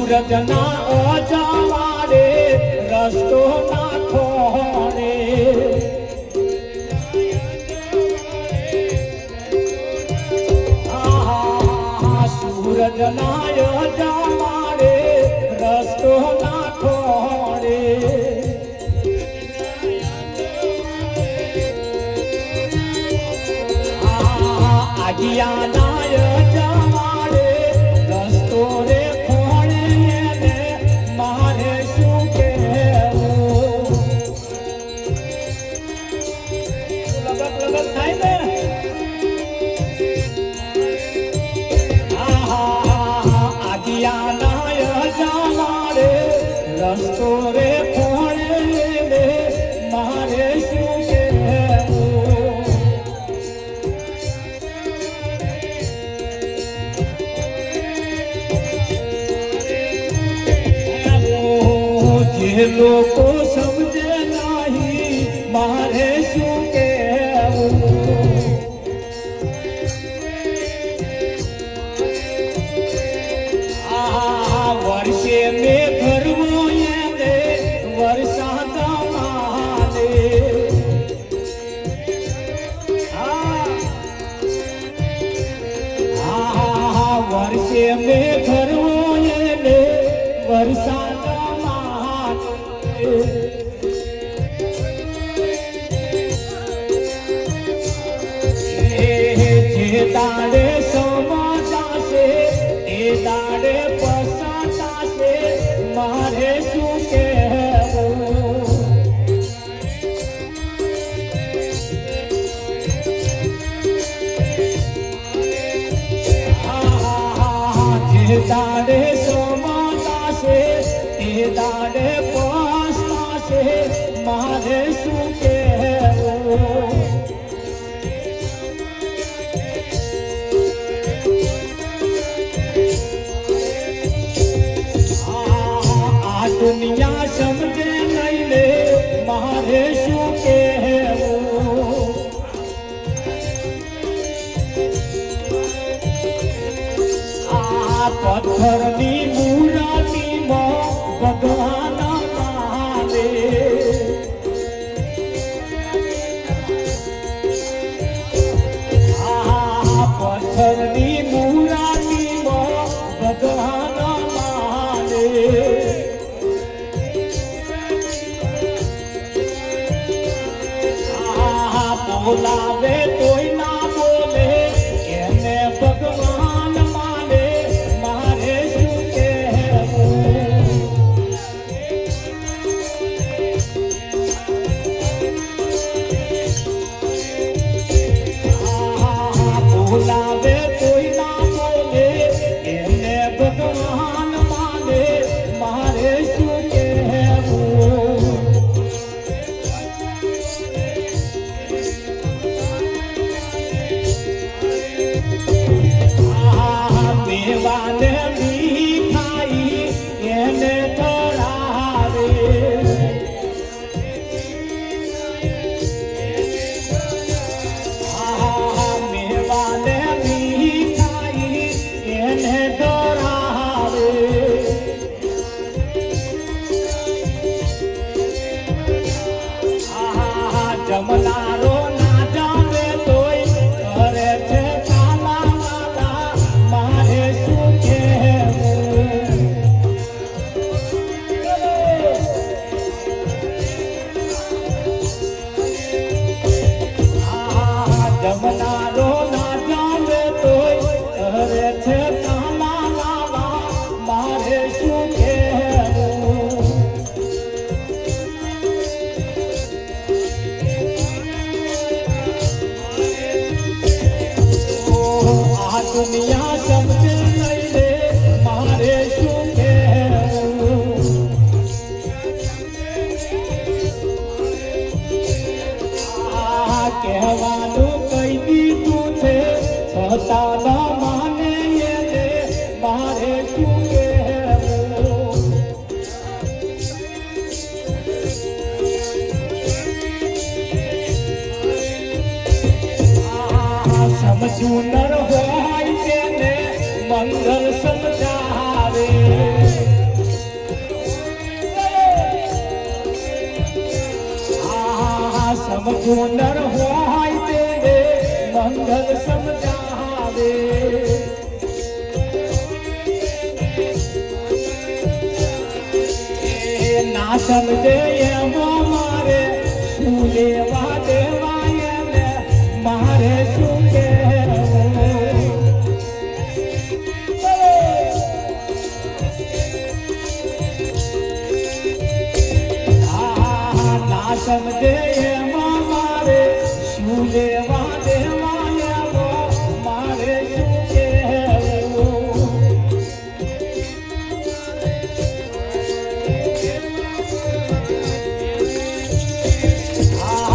સૂરજના અજવાળે રસ્તો નાખો રે સૂરજના અજવાળે રસ્તો નાખો રે આગિયાના અજવાળે રસ્તો રે રસ્તો રે ફોડે મારે શું કહેવું જે લોકો સમજે નહીં મારે શું કહેવું વર્ષે મેં ઘરવો એને વરસાદ માને વર્ષે મેં ઘરવો એને વરસાદ માને જે દાડે સમાચાશે એ દાડે પસાતાશે મારે શું કહેવું જે દાડે સમાચાશે એ દાડે પસાતાશે મારે શું કહેવું દુનિયા સમજે નહીં લે મારે શું કહેવું આ પથ્થરની મૂર્તિમાં ભગવાન માને આ પથ્થરની મૂર્તિમાં ભગવાન માને બોલાવે કોઈ ના બોલે એને ભગવાન માને મારે શું કહેવું બોલાવે કોઈ ના બોલે એને ભગવાન માને મારે શું કહેવું દેવાને મીઠાઈ એને તોડાવે મેવાને મીઠાઈ એને તોડાવે જમનારો ના જાવે તોય કરે છે જમનારો ના જાવે તોય કરે છે તાલા લાલા મારે શું કહેવું આ દુનિયા સમજે નહીં લે મારે શું કહેવું કહેવાનું કઈ દીધું છે છતાં ના માને એને મારે શું કહેવું સમજવું નર હોય તેને મંગલ સમજાવે ના સમજે એમાં મારે શું લેવા દેવાય ને મારે શું કહેવું ના સમજે એમાં મારે શું લેવા દેવા